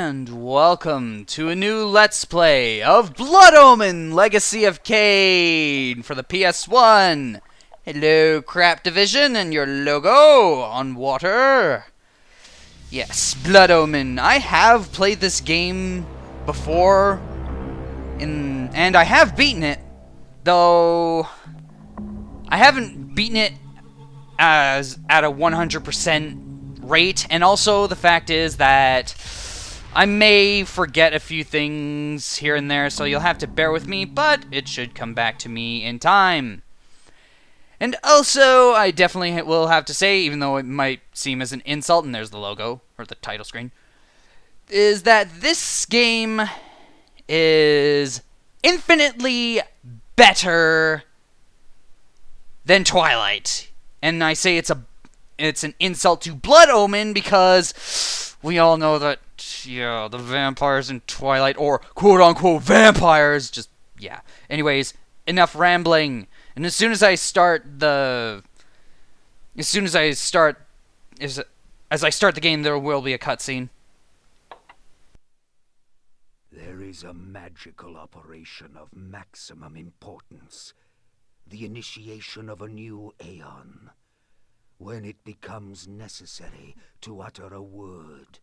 And welcome to a new Let's Play of Blood Omen Legacy of Kain for the PS1. Hello, Crap Division, and your logo on water. Yes, Blood Omen. I have played this game before, and I have beaten it, though I haven't beaten it as at a 100% rate, and also the fact is that I may forget a few things here and there, so you'll have to bear with me, but it should come back to me in time. And also, I definitely will have to say, even though it might seem as an insult, and there's the logo, or the title screen, is that this game is infinitely better than Twilight. And I say it's an insult to Blood Omen because we all know that, yeah, the vampires in Twilight, or quote-unquote vampires, just, yeah. Anyways, enough rambling. And as I start the game, there will be a cutscene. There is a magical operation of maximum importance. The initiation of a new aeon. When it becomes necessary to utter a word,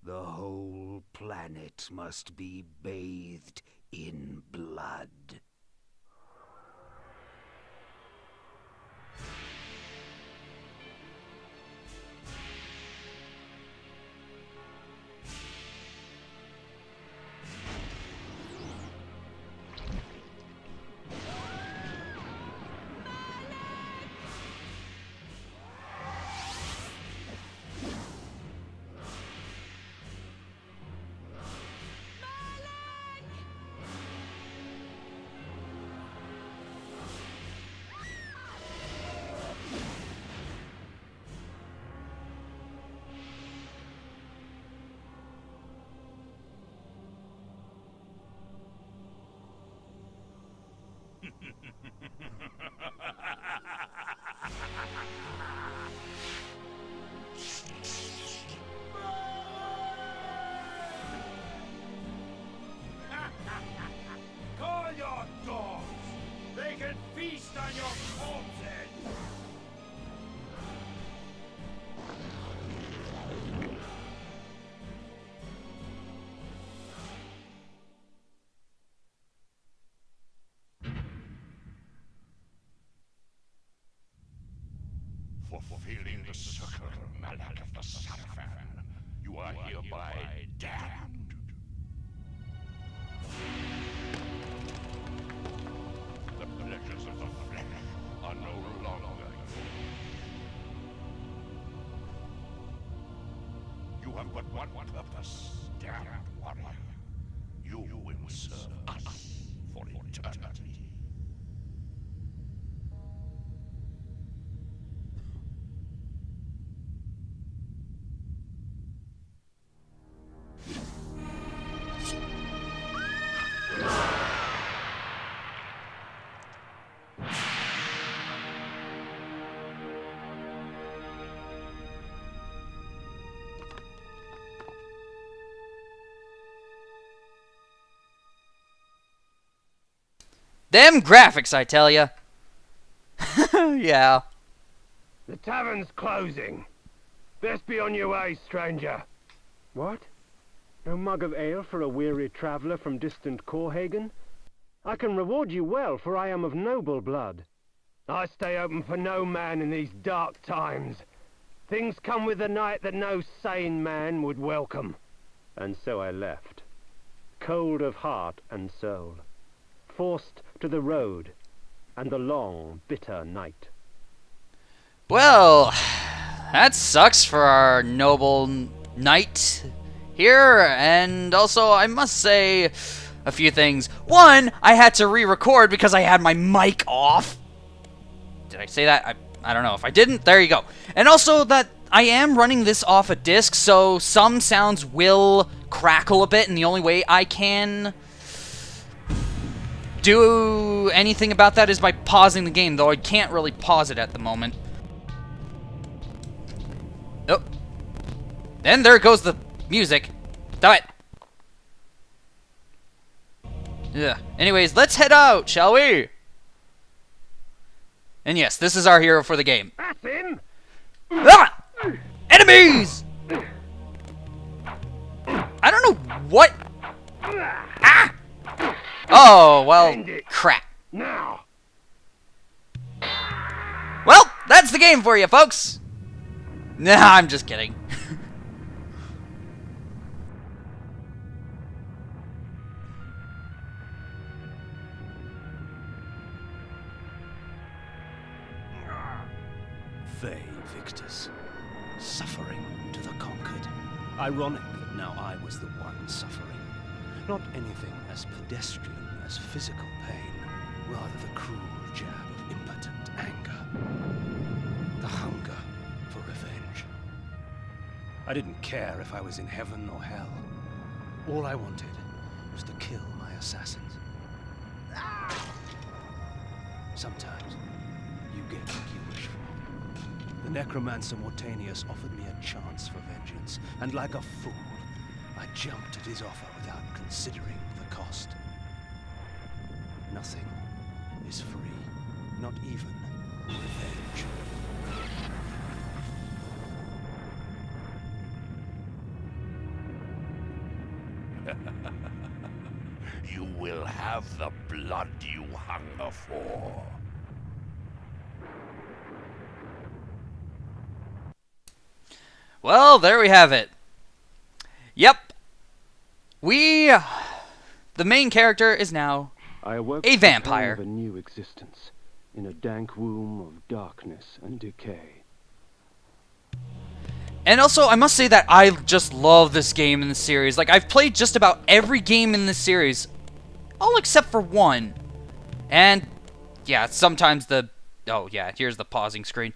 the whole planet must be bathed in blood. Call your dogs! They can feast on your corpses! For fulfilling the circle mallet of the Sunfan, you are hereby damned. The pleasures of the flesh are no longer yours. You have but one purpose, damned warrior. You will serve us for eternity. Them graphics, I tell ya. Yeah. The tavern's closing. Best be on your way, stranger. What? No mug of ale for a weary traveller from distant Corhagen? I can reward you well, for I am of noble blood. I stay open for no man in these dark times. Things come with the night that no sane man would welcome. And so I left, cold of heart and soul, forced to the road and the long, bitter night. Well, that sucks for our noble knight here, and also I must say a few things. One, I had to re-record because I had my mic off. Did I say that? I don't know. If I didn't, there you go. And also that I am running this off a disc, so some sounds will crackle a bit, and the only way I can do anything about that is by pausing the game, though I can't really pause it at the moment. Oh. Then there goes the music. Stop it. Yeah. Anyways, let's head out, shall we? And yes, this is our hero for the game. That's him! Ah! Enemies! I don't know what. Ah! Oh, well, crap. Now! Well, that's the game for you, folks. Nah, I'm just kidding. They victors, suffering to the conquered. Ironic that now I was the one suffering. Not anything as pedestrian as physical pain, rather the cruel jab of impotent anger. The hunger for revenge. I didn't care if I was in heaven or hell. All I wanted was to kill my assassins. Sometimes you get what you wish for. The necromancer Mortanius offered me a chance for vengeance, and like a fool, I jumped at his offer without considering the cost. Nothing is free, not even revenge. You will have the blood you hunger for. Well, there we have it. Yep. The main character is now I awoke a to the vampire. dawn of a new existence, in a dank womb of darkness and decay. And also, I must say that I just love this game in the series. Like, I've played just about every game in the series, all except for one. And, yeah, sometimes oh, yeah, here's the pausing screen.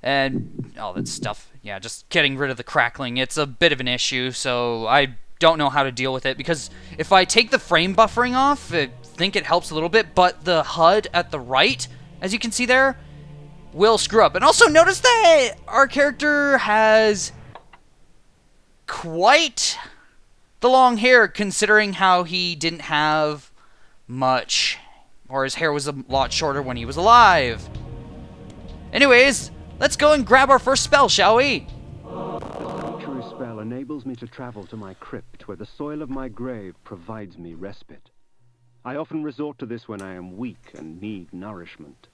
And all that stuff. Yeah, just getting rid of the crackling. It's a bit of an issue, so I don't know how to deal with it. Because if I take the frame buffering off, I think it helps a little bit. But the HUD at the right, as you can see there, will screw up. And also notice that our character has quite the long hair, considering how he didn't have much. Or his hair was a lot shorter when he was alive. Anyways, let's go and grab our first spell, shall we? The sanctuary spell enables me to travel to my crypt, where the soil of my grave provides me respite. I often resort to this when I am weak and need nourishment.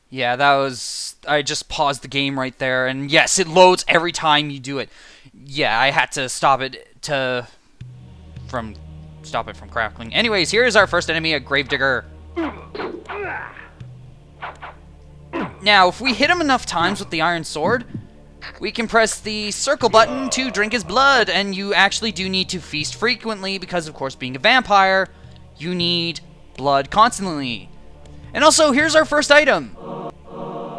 Yeah, that was... I just paused the game right there, and yes, it loads every time you do it. Yeah, I had to stop it from crackling. Anyways, here's our first enemy, a gravedigger. Now, if we hit him enough times with the iron sword, we can press the circle button to drink his blood, and you actually do need to feast frequently because, of course, being a vampire, you need blood constantly. And also, here's our first item.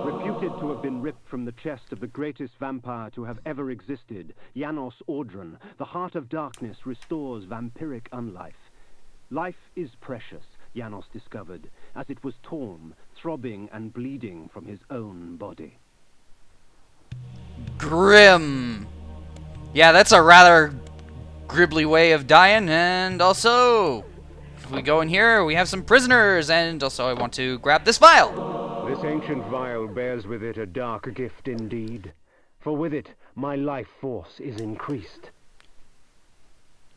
Reputed to have been ripped from the chest of the greatest vampire to have ever existed, Janos Audron, the heart of darkness restores vampiric unlife. Life is precious, Janos discovered, as it was torn, throbbing and bleeding from his own body. Grim. Yeah, that's a rather gribbly way of dying, and also... if we go in here, we have some prisoners, and also I want to grab this vial. This ancient vial bears with it a dark gift indeed, for with it my life force is increased.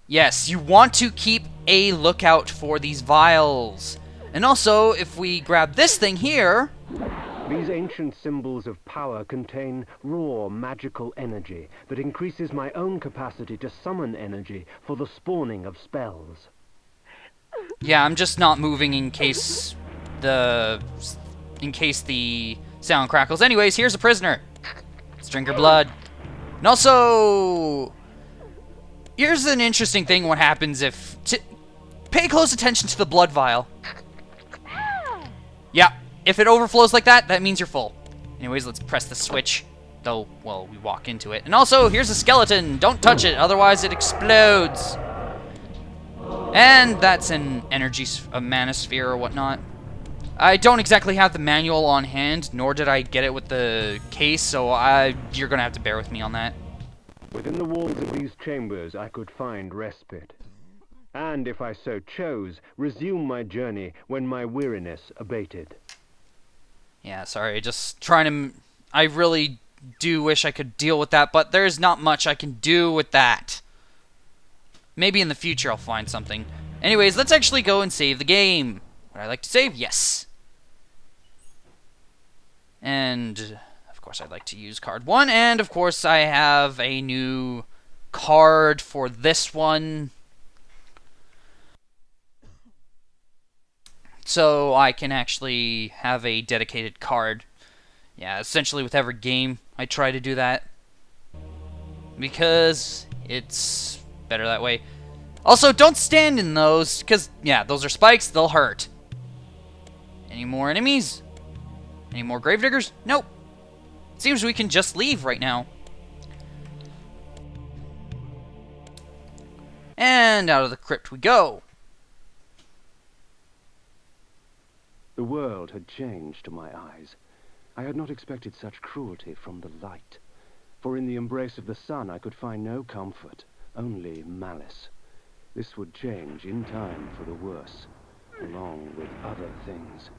Yes, you want to keep a lookout for these vials. And also, if we grab this thing here... These ancient symbols of power contain raw magical energy that increases my own capacity to summon energy for the spawning of spells. Yeah, I'm just not moving in case the sound crackles. Anyways, here's a prisoner. Let's drink her blood. And also, here's an interesting thing what happens if... pay close attention to the blood vial. Yeah, if it overflows like that, that means you're full. Anyways, let's press the switch. Though, well, we walk into it. And also, here's a skeleton. Don't touch it, otherwise it explodes. And that's an a manosphere or whatnot. I don't exactly have the manual on hand, nor did I get it with the case, so you're gonna have to bear with me on that. Within the walls of these chambers I could find respite. and if I so chose, resume my journey when my weariness abated. Yeah, sorry, just trying to... I really do wish I could deal with that, but there's not much I can do with that. Maybe in the future I'll find something. Anyways, let's actually go and save the game. Would I like to save? Yes. And, of course, I'd like to use card 1. And, of course, I have a new card for this one. So I can actually have a dedicated card. Yeah, essentially with every game, I try to do that. Because it's better that way. Also, don't stand in those, because, yeah, those are spikes, they'll hurt. Any more enemies? Any more gravediggers? Nope. Seems we can just leave right now. And out of the crypt we go. The world had changed to my eyes. I had not expected such cruelty from the light. For in the embrace of the sun I could find no comfort, only malice. This would change in time for the worse, along with other things.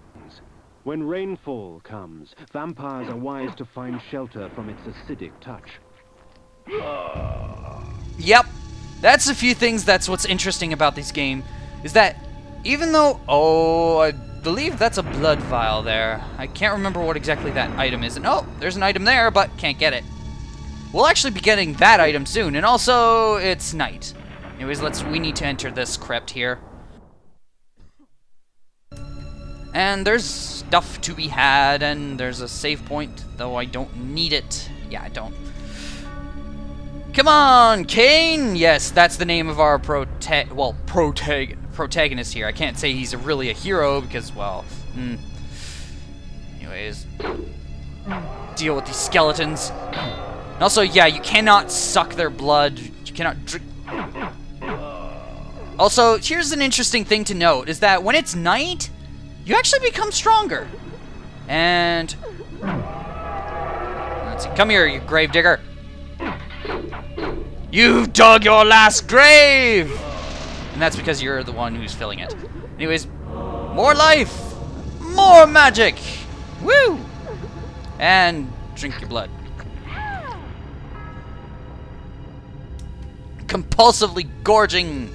When rainfall comes, vampires are wise to find shelter from its acidic touch. Yep. That's a few things that's what's interesting about this game. Is that even though... Oh, I believe that's a blood vial there. I can't remember what exactly that item is. And oh, there's an item there, but can't get it. We'll actually be getting that item soon. And also, it's night. Anyways, we need to enter this crypt here. And there's stuff to be had, and there's a save point, though I don't need it. Yeah, I don't. Come on, Kain! Yes, that's the name of our protagonist here. I can't say he's really a hero, because, well, Anyways. Deal with these skeletons. And also, yeah, you cannot suck their blood. You cannot drink... Also, here's an interesting thing to note, is that when it's night, you actually become stronger. And... let's see. Come here, you gravedigger. You've dug your last grave! And that's because you're the one who's filling it. Anyways, more life! More magic! Woo! And drink your blood. Compulsively gorging.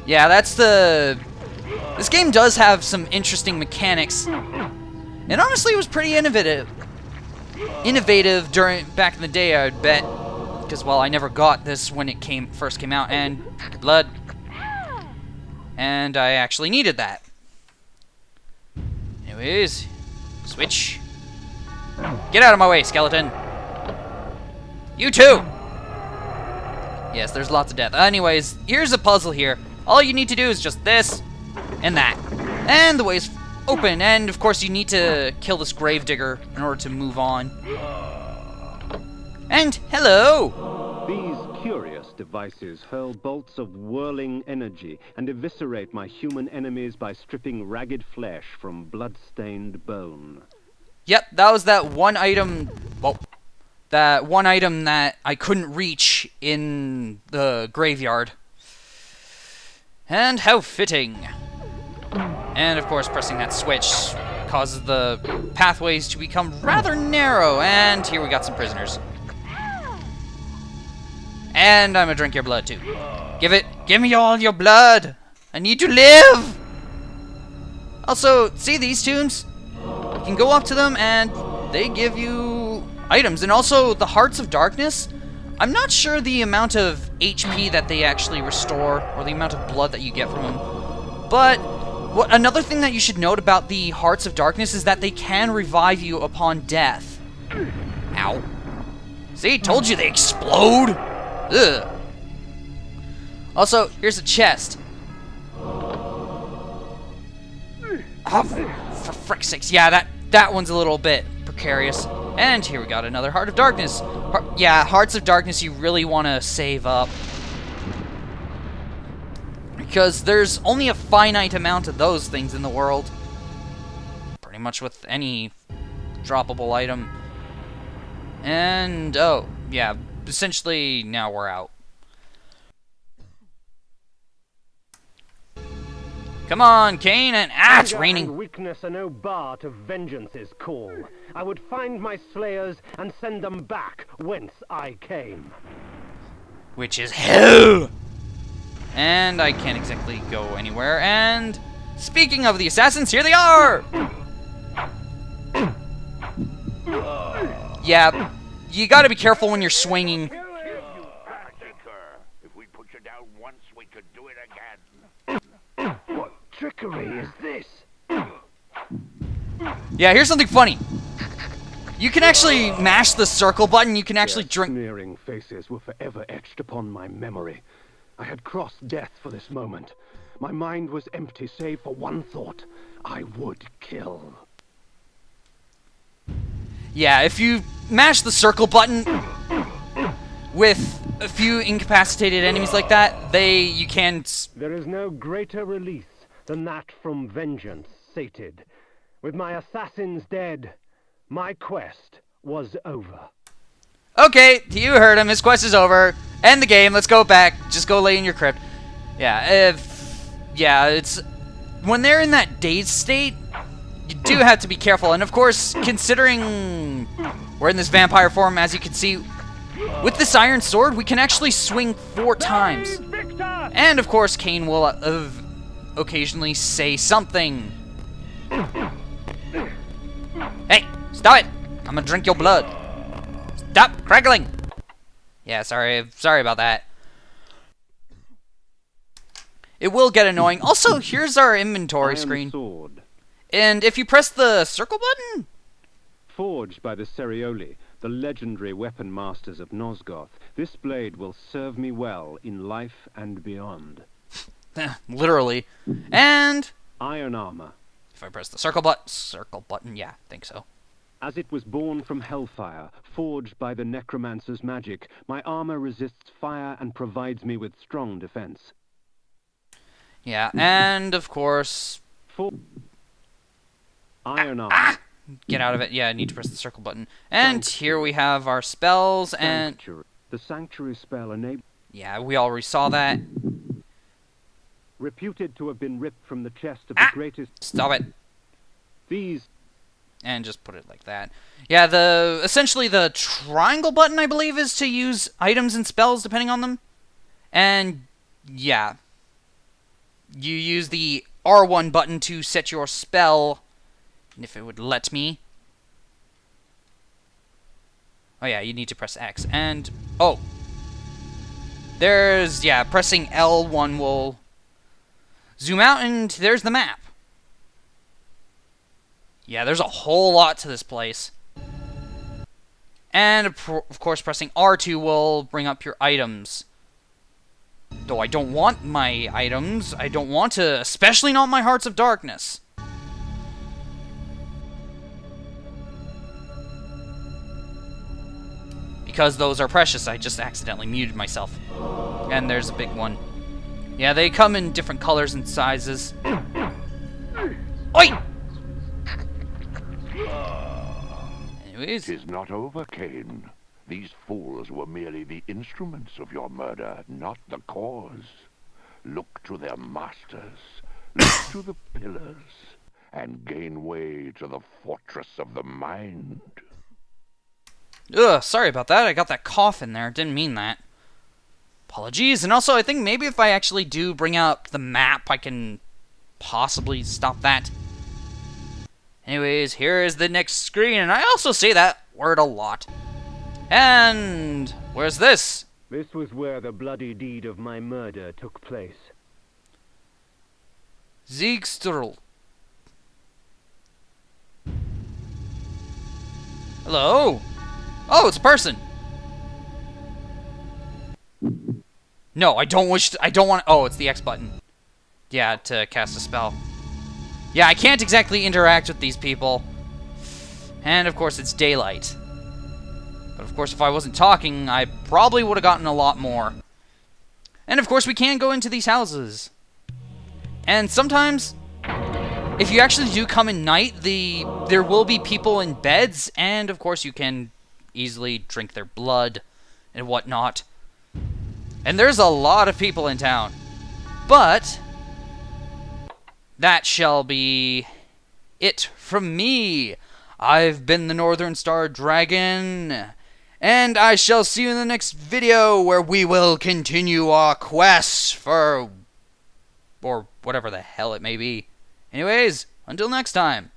Yeah, that's the... This game does have some interesting mechanics. And honestly, it was pretty innovative. Back in the day, I'd bet. Because, well, I never got this when it first came out. And blood. And I actually needed that. Anyways, switch. Get out of my way, skeleton. You too! Yes, there's lots of death. Anyways, here's a puzzle here. All you need to do is just this and that. And the way's open. And, of course, you need to kill this gravedigger in order to move on. And, hello! These curious devices hurl bolts of whirling energy and eviscerate my human enemies by stripping ragged flesh from blood-stained bone. Yep, that was that one item... Well, that one item that I couldn't reach in the graveyard. And how fitting. And, of course, pressing that switch causes the pathways to become rather narrow. And here we got some prisoners. And I'm gonna drink your blood, too. Give me all your blood! I need to live! Also, see these tombs? You can go up to them and they give you items. And also, the Hearts of Darkness, I'm not sure the amount of HP that they actually restore, or the amount of blood that you get from them. But, another thing that you should note about the Hearts of Darkness is that they can revive you upon death. Ow. See, told you they explode! Ugh. Also, here's a chest. Oh, for frick's sakes. Yeah, that one's a little bit precarious. And here we got another Heart of Darkness. Hearts of Darkness you really want to save up. Because there's only a finite amount of those things in the world. Pretty much with any droppable item. And, oh, yeah, essentially now we're out. Come on, Kain, and it's Anger raining. and weakness are no bar to vengeance's call. I would find my slayers and send them back whence I came. Which is hell. And I can't exactly go anywhere. And speaking of the assassins, here they are. Yeah, you gotta be careful when you're swinging. If we put you down once, we could do it again. What trickery is this? Yeah, here's something funny. You can actually mash the circle button. You can actually drink. Sneering faces were forever etched upon my memory. I had crossed death for this moment. My mind was empty save for one thought. I would kill. Yeah, if you mash the circle button with a few incapacitated enemies like that, you can... There is no greater release than that from vengeance sated. With my assassins dead, my quest was over. Okay, you heard him. His quest is over. End the game. Let's go back. Just go lay in your crypt. Yeah, it's... When they're in that dazed state, you do have to be careful. And of course, considering we're in this vampire form, as you can see, with this iron sword, we can actually swing 4 times. And of course, Kain will occasionally say something. Hey, stop it! I'm gonna drink your blood. Stop crackling! Yeah, sorry about that. It will get annoying. Also, here's our inventory screen. Sword. And if you press the circle button... Forged by the Cerioli, the legendary weapon masters of Nosgoth, this blade will serve me well in life and beyond. Literally. And... Iron armor. If I press the circle button, yeah, I think so. As it was born from hellfire, forged by the necromancer's magic, my armor resists fire and provides me with strong defense. Yeah, and of course... Iron armor. Get out of it. Yeah, I need to press the circle button. And here we have our spells, and... The sanctuary spell enables... Yeah, we already saw that. Reputed to have been ripped from the chest of the greatest... Stop it. These... And just put it like that. Yeah, essentially the triangle button, I believe, is to use items and spells depending on them. And, yeah. You use the R1 button to set your spell, if it would let me. Oh yeah, you need to press X. And, oh. There's, yeah, pressing L1 will zoom out, and there's the map. Yeah, there's a whole lot to this place. And, of course, pressing R2 will bring up your items. Though I don't want my items. I don't want to, especially not my Hearts of Darkness. Because those are precious, I just accidentally muted myself. And there's a big one. Yeah, they come in different colors and sizes. Oi! Anyways. 'Tis not over, Kain. These fools were merely the instruments of your murder, not the cause. Look to their masters, look to the pillars, and gain way to the fortress of the mind. Ugh, sorry about that. I got that cough in there. Didn't mean that. Apologies. And also, I think maybe if I actually do bring out the map, I can possibly stop that. Anyways, here is the next screen, and I also say that word a lot. And where's this? This was where the bloody deed of my murder took place. Ziegstrel. Hello? Oh, it's a person. No, I don't want... Oh, it's the X button. Yeah, to cast a spell. Yeah, I can't exactly interact with these people. And, of course, it's daylight. But, of course, if I wasn't talking, I probably would have gotten a lot more. And, of course, we can go into these houses. And sometimes, if you actually do come in night, there will be people in beds. And, of course, you can easily drink their blood and whatnot. And there's a lot of people in town. But that shall be it from me. I've been the NorthernStarDragon, and I shall see you in the next video where we will continue our quest for... or whatever the hell it may be. Anyways, until next time.